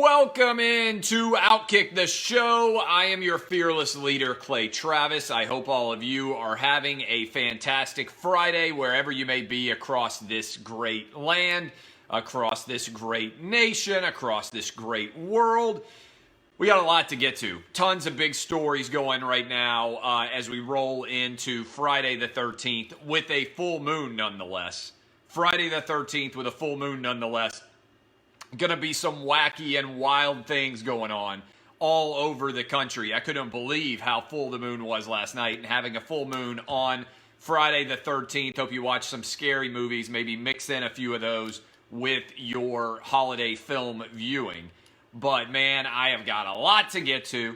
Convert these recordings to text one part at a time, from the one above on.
Welcome into Outkick the Show. I am your fearless leader, Clay Travis. I hope all of you are having a fantastic Friday wherever you may be across this great land, across this great nation, across this great world. We got a lot to get to. Tons of big stories going right now as we roll into Friday the 13th with a full moon nonetheless. Friday the 13th with a full moon nonetheless. Going to be some wacky and wild things going on all over the country. I couldn't believe how full the moon was last night, and having a full moon on Friday the 13th. Hope you watch some scary movies, maybe mix in a few of those with your holiday film viewing. But man, I have got a lot to get to.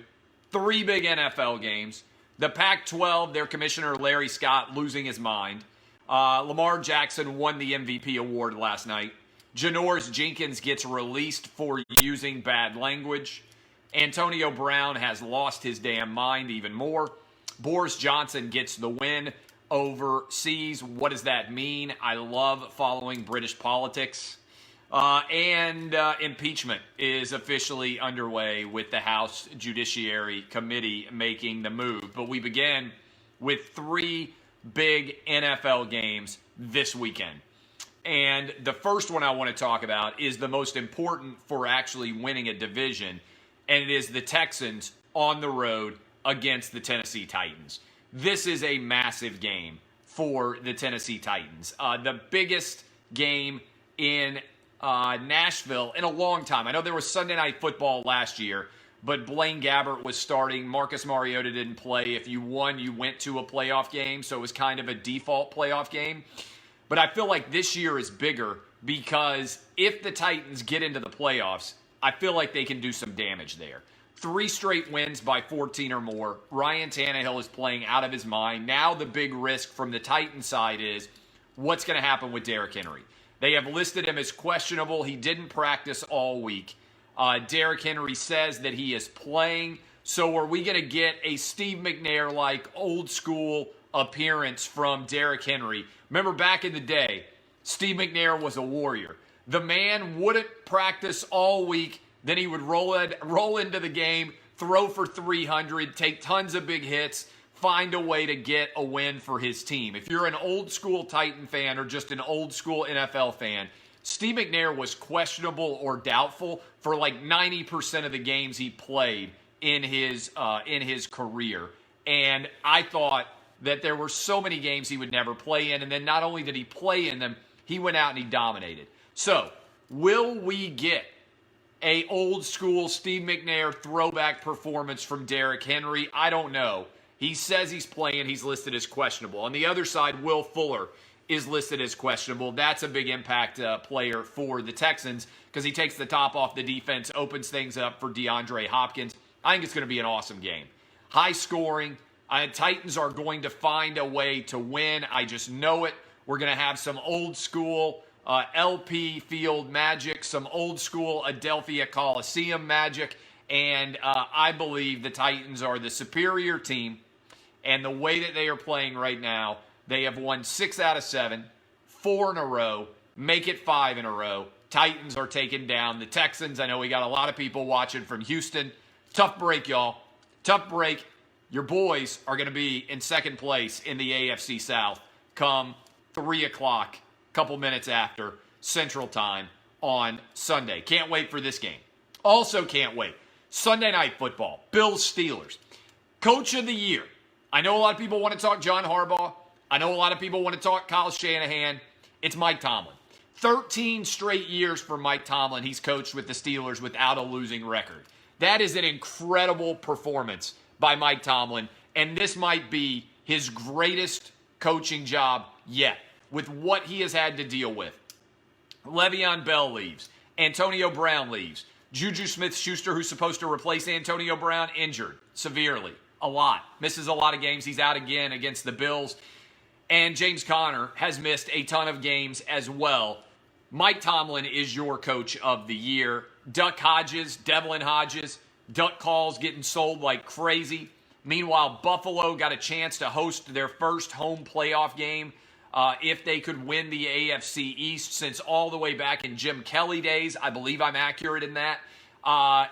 3 big NFL games. The Pac-12, their commissioner Larry Scott losing his mind. Lamar Jackson won the MVP award last night. Janoris Jenkins gets released for using bad language. Antonio Brown has lost his damn mind even more. Boris Johnson gets the win overseas. What does that mean? I love following British politics. And impeachment is officially underway with the House Judiciary Committee making the move. But we begin with 3 big NFL games this weekend. And the first one I want to talk about is the most important for actually winning a division, and it is the Texans on the road against the Tennessee Titans. This is a massive game for the Tennessee Titans. The biggest game in Nashville in a long time. I know there was Sunday Night Football last year, but Blaine Gabbert was starting. Marcus Mariota didn't play. If you won, you went to a playoff game, so it was kind of a default playoff game. But I feel like this year is bigger because if the Titans get into the playoffs, I feel like they can do some damage there. 3 straight wins by 14 or more. Ryan Tannehill is playing out of his mind. Now the big risk from the Titans side is what's going to happen with Derrick Henry. They have listed him as questionable. He didn't practice all week. Derrick Henry says that he is playing. So are we going to get a Steve McNair-like old school appearance from Derrick Henry? Remember back in the day, Steve McNair was a warrior. The man wouldn't practice all week, then he would roll into the game, throw for 300, take tons of big hits, find a way to get a win for his team. If you're an old school Titan fan or just an old school NFL fan, Steve McNair was questionable or doubtful for like 90% of the games he played in his career. And I thought that there were so many games he would never play in, and then not only did he play in them, he went out and he dominated. So, will we get a old school Steve McNair throwback performance from Derrick Henry? I don't know. He says he's playing. He's listed as questionable. On the other side, Will Fuller is listed as questionable. That's a big impact player for the Texans because he takes the top off the defense, opens things up for DeAndre Hopkins. I think it's going to be an awesome game. High scoring. Titans are going to find a way to win. I just know it. We're going to have some old school LP Field magic, some old school Adelphia Coliseum magic, and I believe the Titans are the superior team. And the way that they are playing right now, they have won 6 out of 7, 4 in a row, make it 5 in a row. Titans are taking down the Texans. I know we got a lot of people watching from Houston. Tough break, y'all. Tough break. Your boys are going to be in second place in the AFC South come 3 o'clock, couple minutes after Central Time on Sunday. Can't wait for this game. Also can't wait. Sunday Night Football, Bills-Steelers. Coach of the Year. I know a lot of people want to talk John Harbaugh. I know a lot of people want to talk Kyle Shanahan. It's Mike Tomlin. 13 straight years for Mike Tomlin. He's coached with the Steelers without a losing record. That is an incredible performance by Mike Tomlin, and this might be his greatest coaching job yet with what he has had to deal with. Le'Veon Bell leaves. Antonio Brown leaves. Juju Smith-Schuster, who's supposed to replace Antonio Brown, injured severely. A lot. Misses a lot of games. He's out again against the Bills. And James Conner has missed a ton of games as well. Mike Tomlin is your coach of the year. Duck Hodges, Devlin Hodges, duck calls getting sold like crazy. Meanwhile, Buffalo got a chance to host their first home playoff game if they could win the AFC East since all the way back in Jim Kelly days. I believe I'm accurate in that.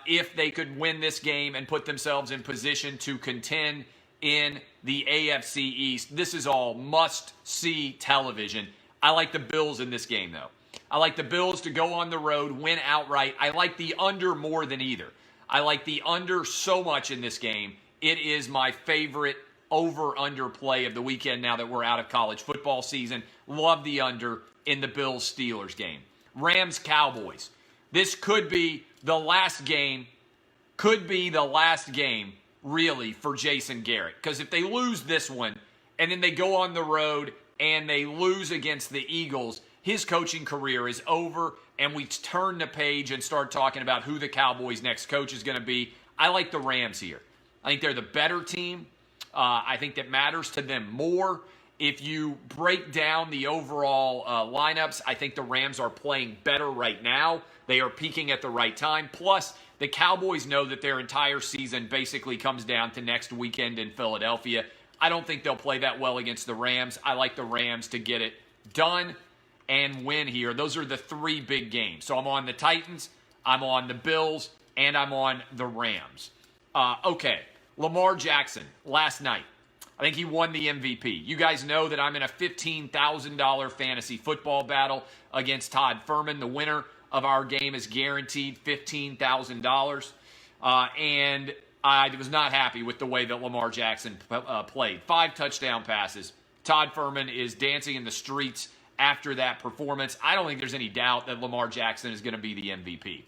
if they could win this game and put themselves in position to contend in the AFC East. This is all must-see television. I like the Bills in this game, though. I like the Bills to go on the road, win outright. I like the under more than either. I like the under so much in this game. It is my favorite over-under play of the weekend now that we're out of college football season. Love the under in the Bills-Steelers game. Rams-Cowboys. This could be the last game, really, for Jason Garrett. Because if they lose this one, and then they go on the road and they lose against the Eagles, his coaching career is over, and we turn the page and start talking about who the Cowboys' next coach is going to be. I like the Rams here. I think they're the better team. I think that matters to them more. If you break down the overall lineups, I think the Rams are playing better right now. They are peaking at the right time. Plus, the Cowboys know that their entire season basically comes down to next weekend in Philadelphia. I don't think they'll play that well against the Rams. I like the Rams to get it done and win here. Those are the three big games. So I'm on the Titans, I'm on the Bills, and I'm on the Rams. Okay, Lamar Jackson last night. I think he won the MVP. You guys know that I'm in a $15,000 fantasy football battle against Todd Furman. The winner of our game is guaranteed $15,000. And I was not happy with the way that Lamar Jackson played. 5 touchdown passes. Todd Furman is dancing in the streets after that performance. I don't think there's any doubt that Lamar Jackson is going to be the MVP.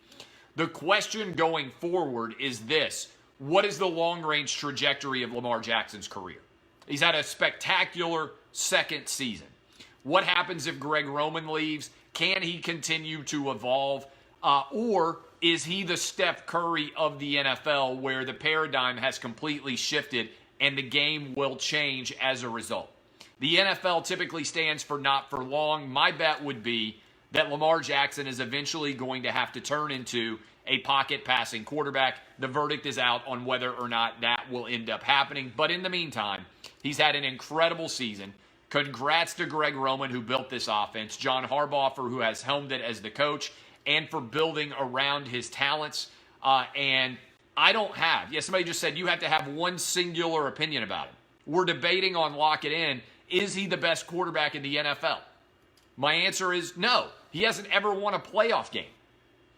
The question going forward is this. What is the long-range trajectory of Lamar Jackson's career? He's had a spectacular second season. What happens if Greg Roman leaves? Can he continue to evolve? Or is he the Steph Curry of the NFL where the paradigm has completely shifted and the game will change as a result? The NFL typically stands for not for long. My bet would be that Lamar Jackson is eventually going to have to turn into a pocket passing quarterback. The verdict is out on whether or not that will end up happening. But in the meantime, he's had an incredible season. Congrats to Greg Roman, who built this offense, John Harbaugh, who has helmed it as the coach, and for building around his talents. And I don't have, somebody just said you have to have one singular opinion about him. We're debating on lock it in. Is he the best quarterback in the NFL? My answer is no. He hasn't ever won a playoff game.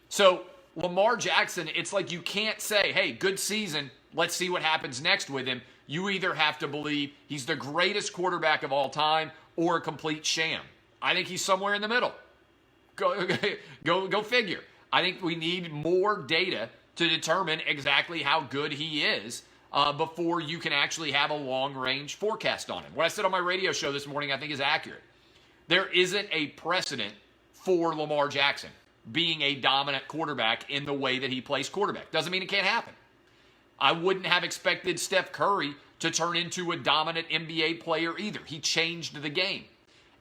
So Lamar Jackson, it's like you can't say, hey, good season, let's see what happens next with him. You either have to believe he's the greatest quarterback of all time or a complete sham. I think he's somewhere in the middle. Go figure. I think we need more data to determine exactly how good he is before you can actually have a long-range forecast on him. What I said on my radio show this morning I think is accurate. There isn't a precedent for Lamar Jackson being a dominant quarterback in the way that he plays quarterback. Doesn't mean it can't happen. I wouldn't have expected Steph Curry to turn into a dominant NBA player either. He changed the game.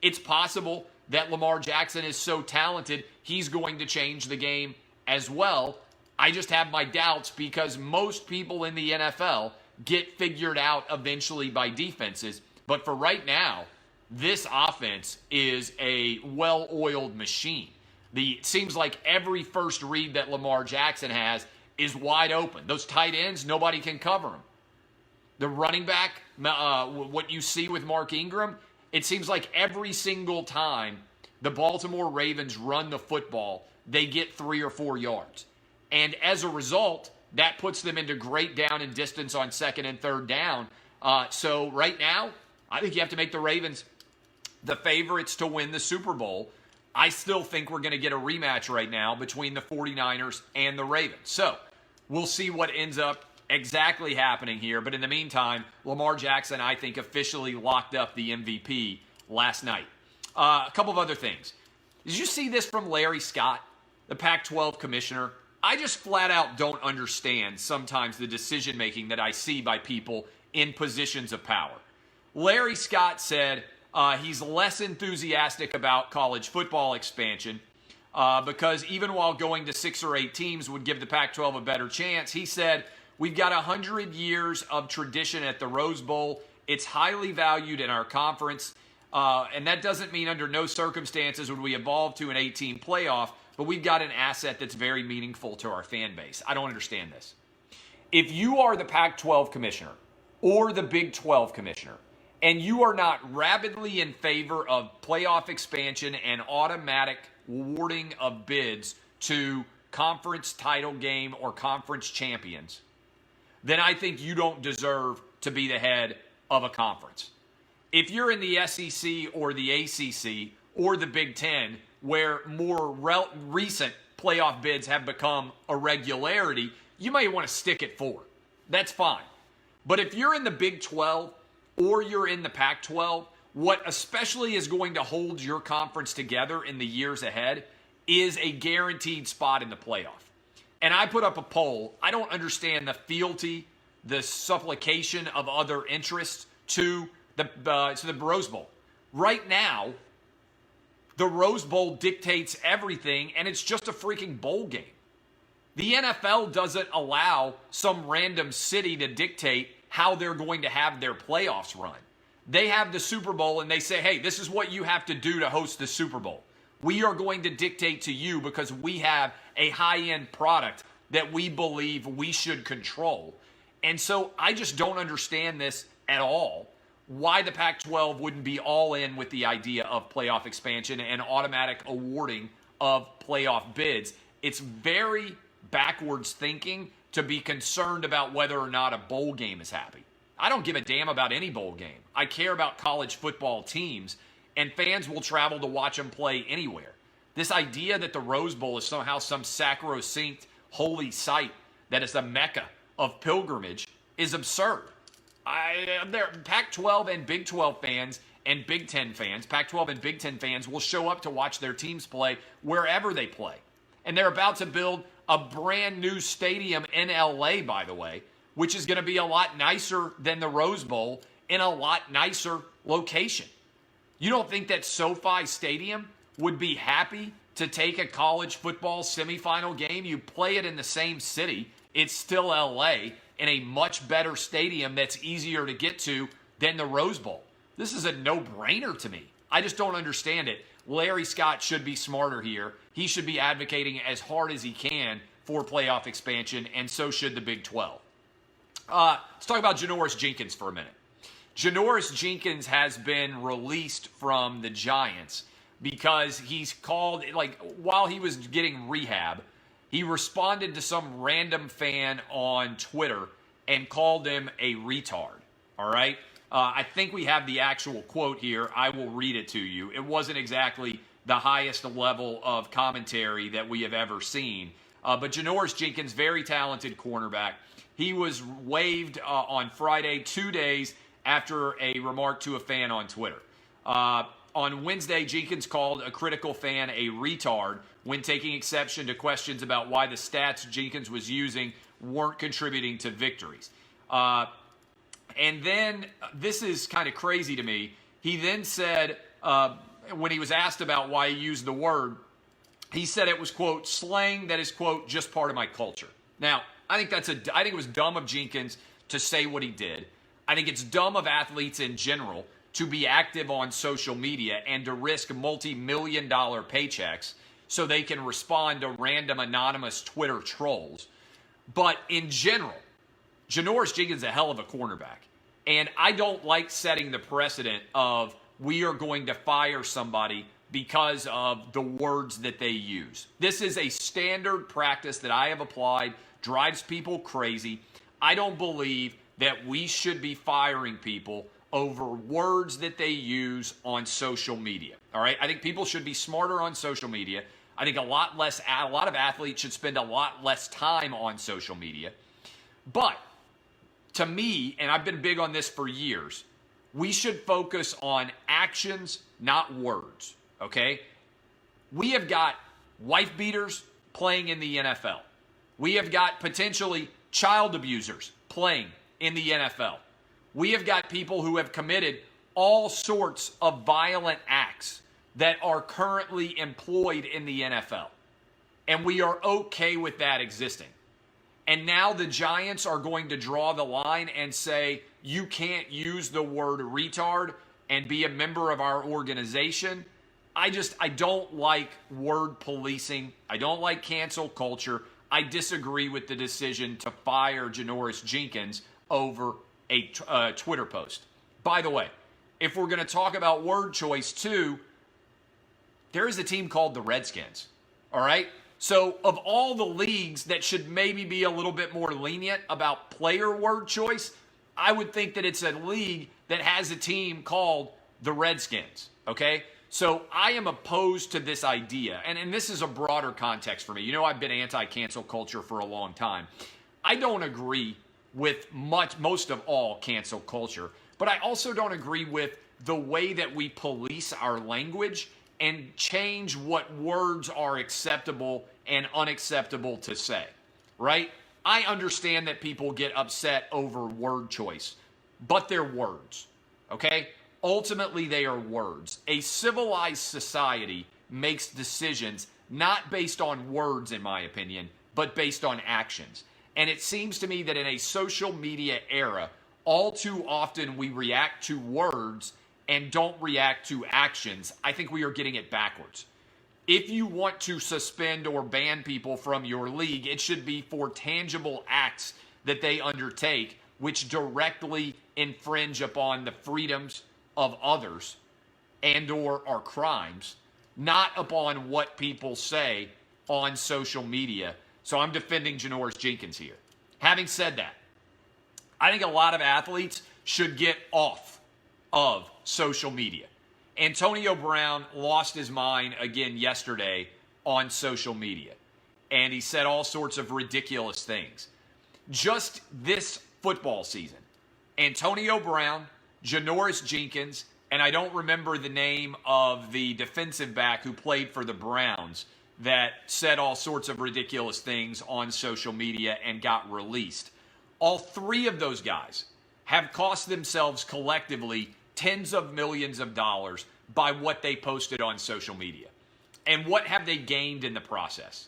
It's possible that Lamar Jackson is so talented, he's going to change the game as well. I just have my doubts because most people in the NFL get figured out eventually by defenses. But for right now, this offense is a well-oiled machine. It seems like every first read that Lamar Jackson has is wide open. Those tight ends, nobody can cover them. The running back, what you see with Mark Ingram, it seems like every single time the Baltimore Ravens run the football, they get 3 or 4 yards. And as a result, that puts them into great down and distance on second and third down. So right now, I think you have to make the Ravens the favorites to win the Super Bowl. I still think we're going to get a rematch right now between the 49ers and the Ravens. So we'll see what ends up exactly happening here. But in the meantime, Lamar Jackson, I think, officially locked up the MVP last night. A couple of other things. Did you see this from Larry Scott, the Pac-12 commissioner? I just flat out don't understand sometimes the decision-making that I see by people in positions of power. Larry Scott said he's less enthusiastic about college football expansion because even while going to 6 or 8 teams would give the Pac-12 a better chance, he said, we've got 100 years of tradition at the Rose Bowl. It's highly valued in our conference, and that doesn't mean under no circumstances would we evolve to an 18 playoff, but we've got an asset that's very meaningful to our fan base. I don't understand this. If you are the Pac-12 commissioner or the Big 12 commissioner, and you are not rabidly in favor of playoff expansion and automatic awarding of bids to conference title game or conference champions, then I think you don't deserve to be the head of a conference. If you're in the SEC or the ACC or the Big Ten, where more recent playoff bids have become a regularity, you may want to stick at 4. That's fine. But if you're in the Big 12 or you're in the Pac-12, what especially is going to hold your conference together in the years ahead is a guaranteed spot in the playoff. And I put up a poll. I don't understand the fealty, the supplication of other interests to the Rose Bowl. Right now, the Rose Bowl dictates everything, and it's just a freaking bowl game. The NFL doesn't allow some random city to dictate how they're going to have their playoffs run. They have the Super Bowl, and they say, hey, this is what you have to do to host the Super Bowl. We are going to dictate to you because we have a high-end product that we believe we should control. And so I just don't understand this at all, why the Pac-12 wouldn't be all in with the idea of playoff expansion and automatic awarding of playoff bids. It's very backwards thinking to be concerned about whether or not a bowl game is happy. I don't give a damn about any bowl game. I care about college football teams, and fans will travel to watch them play anywhere. This idea that the Rose Bowl is somehow some sacrosanct holy site that is the mecca of pilgrimage is absurd. Pac-12 and Big 12 fans and Big 10 fans, Pac-12 and Big 10 fans will show up to watch their teams play wherever they play. And they're about to build a brand new stadium in LA, by the way, which is going to be a lot nicer than the Rose Bowl in a lot nicer location. You don't think that SoFi Stadium would be happy to take a college football semifinal game? You play it in the same city. It's still LA in a much better stadium that's easier to get to than the Rose Bowl. This is a no-brainer to me. I just don't understand it. Larry Scott should be smarter here. He should be advocating as hard as he can for playoff expansion, and so should the Big 12. Let's talk about Janoris Jenkins for a minute. Janoris Jenkins has been released from the Giants because he's called, while he was getting rehab, he responded to some random fan on Twitter and called him a retard, all right? I think we have the actual quote here. I will read it to you. It wasn't exactly the highest level of commentary that we have ever seen. But Janoris Jenkins, very talented cornerback. He was waived on Friday, 2 days after a remark to a fan on Twitter. On Wednesday, Jenkins called a critical fan a retard when taking exception to questions about why the stats Jenkins was using weren't contributing to victories. And then, this is kind of crazy to me, he then said, when he was asked about why he used the word, he said it was, quote, slang that is, quote, just part of my culture. Now, I think it was dumb of Jenkins to say what he did. I think it's dumb of athletes in general to be active on social media and to risk multi-million-dollar paychecks so they can respond to random anonymous Twitter trolls. But in general, Janoris Jenkins is a hell of a cornerback. And I don't like setting the precedent of we are going to fire somebody because of the words that they use. This is a standard practice that I have applied, drives people crazy. I don't believe that we should be firing people over words that they use on social media. All right? I think people should be smarter on social media. I think a lot of athletes should spend a lot less time on social media. But to me, and I've been big on this for years, we should focus on actions, not words, okay? We have got wife beaters playing in the NFL. We have got potentially child abusers playing in the NFL. We have got people who have committed all sorts of violent acts that are currently employed in the NFL. And we are okay with that existing. And now the Giants are going to draw the line and say, you can't use the word retard and be a member of our organization. I don't like word policing. I don't like cancel culture. I disagree with the decision to fire Janoris Jenkins over a Twitter post. By the way, if we're going to talk about word choice too, there is a team called the Redskins. All right? So of all the leagues that should maybe be a little bit more lenient about player word choice, I would think that it's a league that has a team called the Redskins. Okay? So I am opposed to this idea, and this is a broader context for me. You know, I've been anti-cancel culture for a long time. I don't agree with most of all cancel culture, but I also don't agree with the way that we police our language and change what words are acceptable and unacceptable to say, right? I understand that people get upset over word choice, but they're words, okay? Ultimately, they are words. A civilized society makes decisions not based on words, in my opinion, but based on actions. And it seems to me that in a social media era, all too often we react to words and don't react to actions. I think we are getting it backwards. If you want to suspend or ban people from your league, it should be for tangible acts that they undertake, which directly infringe upon the freedoms of others and or are crimes, not upon what people say on social media. So I'm defending Janoris Jenkins here. Having said that, I think a lot of athletes should get off of social media. Antonio Brown lost his mind again yesterday on social media, and he said all sorts of ridiculous things. Just this football season, Antonio Brown, Janoris Jenkins, and I don't remember the name of the defensive back who played for the Browns that said all sorts of ridiculous things on social media and got released. All three of those guys have cost themselves collectively tens of millions of dollars by what they posted on social media. And what have they gained in the process?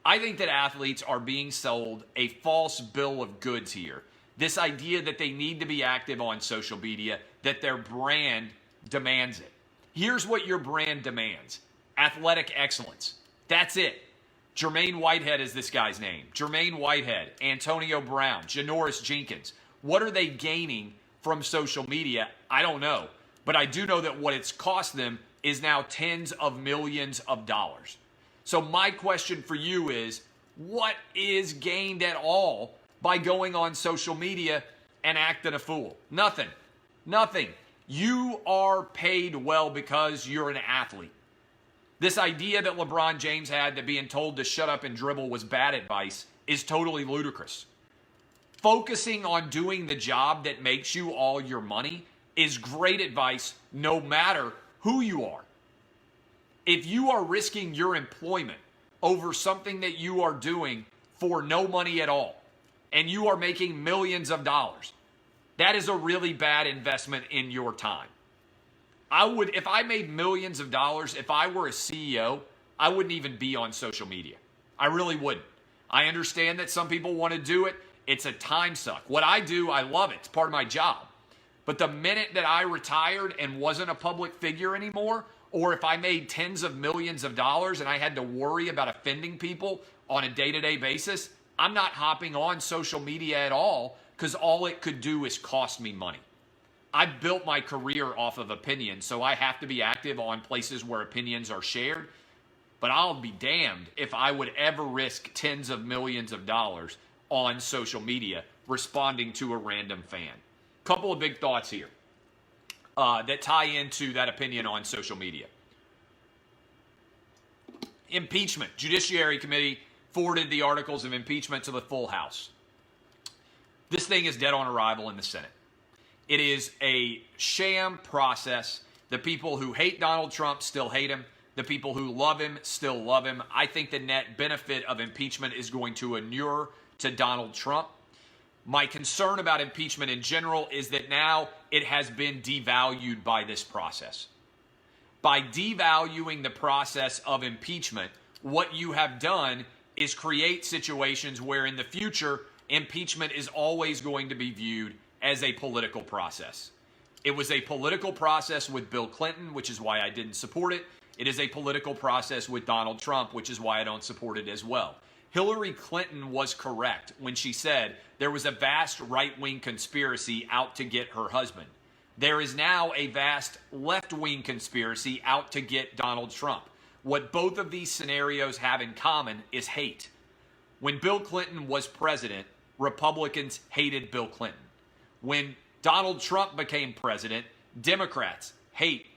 I think that athletes are being sold a false bill of goods here. This idea that they need to be active on social media, that their brand demands it. Here's what your brand demands: athletic excellence. That's it. Jermaine Whitehead is this guy's name. Jermaine Whitehead, Antonio Brown, Janoris Jenkins. What are they gaining from social media? I don't know. But I do know that what it's cost them is now tens of millions of dollars. So my question for you is, what is gained at all by going on social media and acting a fool? Nothing. Nothing. You are paid well because you're an athlete. This idea that LeBron James had that being told to shut up and dribble was bad advice is totally ludicrous. Focusing on doing the job that makes you all your money is great advice no matter who you are. If you are risking your employment over something that you are doing for no money at all, and you are making millions of dollars, that is a really bad investment in your time. If I made millions of dollars, if I were a CEO, I wouldn't even be on social media. I really wouldn't. I understand that some people want to do it. It's a time suck. What I do, I love it. It's part of my job. But the minute that I retired and wasn't a public figure anymore, or if I made tens of millions of dollars and I had to worry about offending people on a day-to-day basis, I'm not hopping on social media at all, because all it could do is cost me money. I built my career off of opinions, so I have to be active on places where opinions are shared. But I'll be damned if I would ever risk tens of millions of dollars on social media responding to a random fan. Couple of big thoughts here that tie into that opinion on social media. Impeachment. Judiciary Committee forwarded the articles of impeachment to the full House. This thing is dead on arrival in the Senate. It is a sham process. The people who hate Donald Trump still hate him. The people who love him still love him. I think the net benefit of impeachment is going to inure to Donald Trump. My concern about impeachment in general is that now it has been devalued by this process. By devaluing the process of impeachment, what you have done is create situations where in the future, impeachment is always going to be viewed as a political process. It was a political process with Bill Clinton, which is why I didn't support it. It is a political process with Donald Trump, which is why I don't support it as well. Hillary Clinton was correct when she said there was a vast right-wing conspiracy out to get her husband. There is now a vast left-wing conspiracy out to get Donald Trump. What both of these scenarios have in common is hate. When Bill Clinton was president, Republicans hated Bill Clinton. When Donald Trump became president, Democrats hate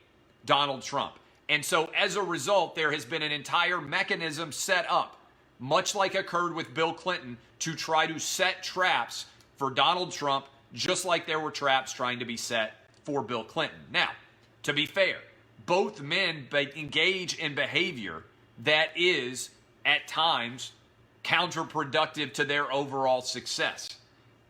Donald Trump. And so as a result, there has been an entire mechanism set up, much like occurred with Bill Clinton, to try to set traps for Donald Trump, just like there were traps trying to be set for Bill Clinton. Now, to be fair, both men engage in behavior that is, at times, counterproductive to their overall success.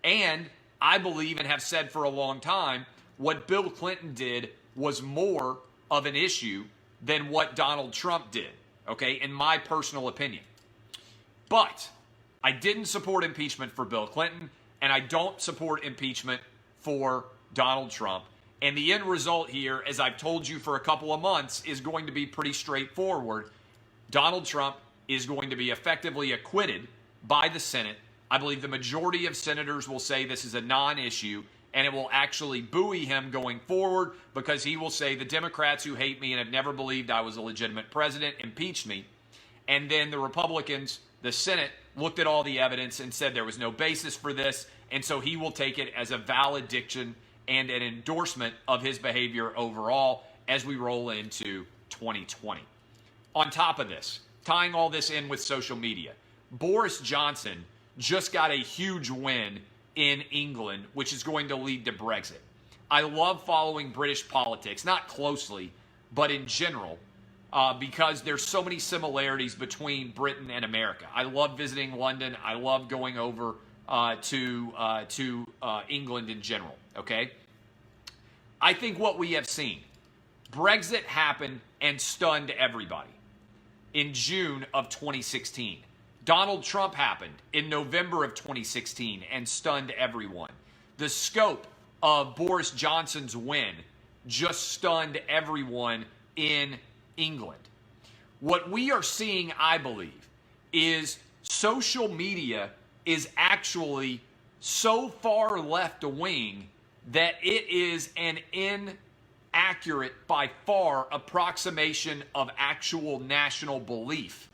And I believe and have said for a long time, what Bill Clinton did was more of an issue than what Donald Trump did, okay, in my personal opinion. But I didn't support impeachment for Bill Clinton, and I don't support impeachment for Donald Trump. And the end result here, as I've told you for a couple of months, is going to be pretty straightforward. Donald Trump is going to be effectively acquitted by the Senate. I believe the majority of senators will say this is a non-issue, and it will actually buoy him going forward because he will say the Democrats who hate me and have never believed I was a legitimate president impeached me. And then the Republicans, the Senate, looked at all the evidence and said there was no basis for this, and so he will take it as a valediction and an endorsement of his behavior overall as we roll into 2020. On top of this, tying all this in with social media, Boris Johnson just got a huge win in England, which is going to lead to Brexit. I love following British politics, not closely, but in general, because there's so many similarities between Britain and America. I love visiting London. I love going over to England in general, okay? I think what we have seen, Brexit happened and stunned everybody in June of 2016. Donald Trump happened in November of 2016 and stunned everyone. The scope of Boris Johnson's win just stunned everyone in England. What we are seeing, I believe, is social media is actually so far left wing that it is an inaccurate, by far, approximation of actual national belief.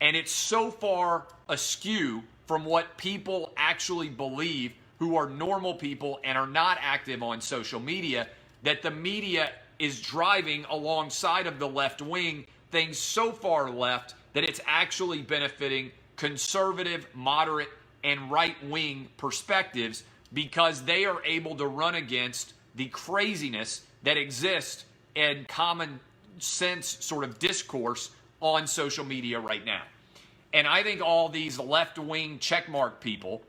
And it's so far askew from what people actually believe who are normal people and are not active on social media that the media is driving alongside of the left wing things so far left that it's actually benefiting conservative, moderate, and right-wing perspectives because they are able to run against the craziness that exists in common sense sort of discourse on social media right now. And I think all these left-wing checkmark people,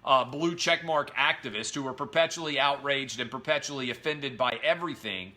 blue checkmark activists who are perpetually outraged and perpetually offended by everything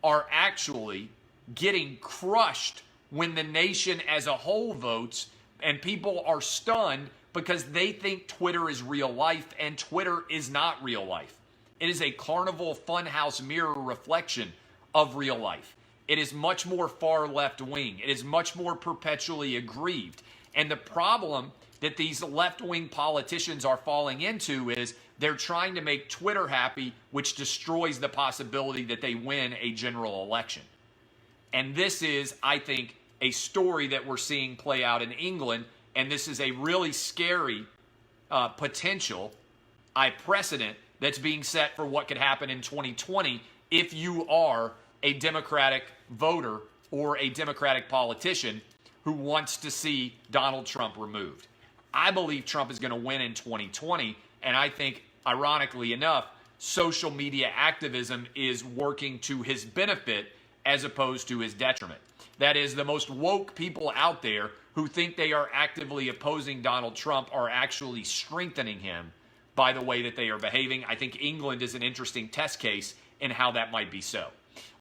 are actually getting crushed when the nation as a whole votes and people are stunned because they think Twitter is real life and Twitter is not real life. It is a carnival funhouse mirror reflection of real life. It is much more far left wing. It is much more perpetually aggrieved. And the problem that these left wing politicians are falling into is they're trying to make Twitter happy, which destroys the possibility that they win a general election. And this is, I think, a story that we're seeing play out in England. And this is a really scary potential precedent that's being set for what could happen in 2020 if you are a Democratic voter or a Democratic politician who wants to see Donald Trump removed. I believe Trump is going to win in 2020, and I think, ironically enough, social media activism is working to his benefit as opposed to his detriment. That is, the most woke people out there who think they are actively opposing Donald Trump are actually strengthening him by the way that they are behaving. I think England is an interesting test case in how that might be so.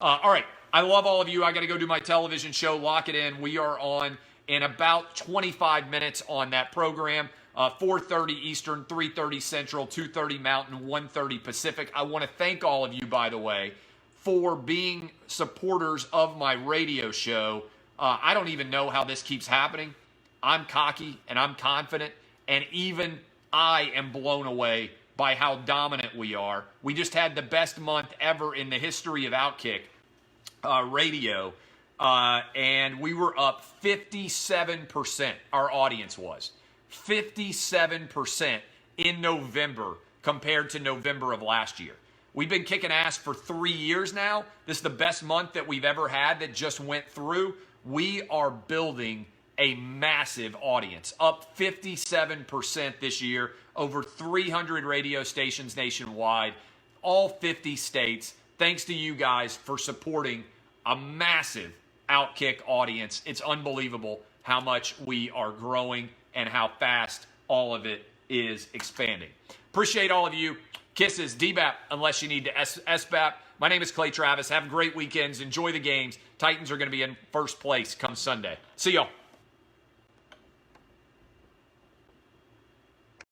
All right. I love all of you. I got to go do my television show. Lock it in. We are on in about 25 minutes on that program. 4:30 Eastern, 3:30 Central, 2:30 Mountain, 1:30 Pacific. I want to thank all of you, by the way, for being supporters of my radio show I don't even know how this keeps happening. I'm cocky and I'm confident, and even I am blown away by how dominant we are. We just had the best month ever in the history of Outkick radio, and we were up 57%. Our audience was 57% in November compared to November of last year. We've been kicking ass for 3 years now. This is the best month that we've ever had that just went through. We are building a massive audience, up 57% this year, over 300 radio stations nationwide, all 50 states. Thanks to you guys for supporting a massive Outkick audience. It's unbelievable how much we are growing and how fast all of it is expanding. Appreciate all of you. Kisses, DBAP, unless you need to SBAP. My name is Clay Travis. Have great weekends. Enjoy the games. Titans are going to be in first place come Sunday. See y'all.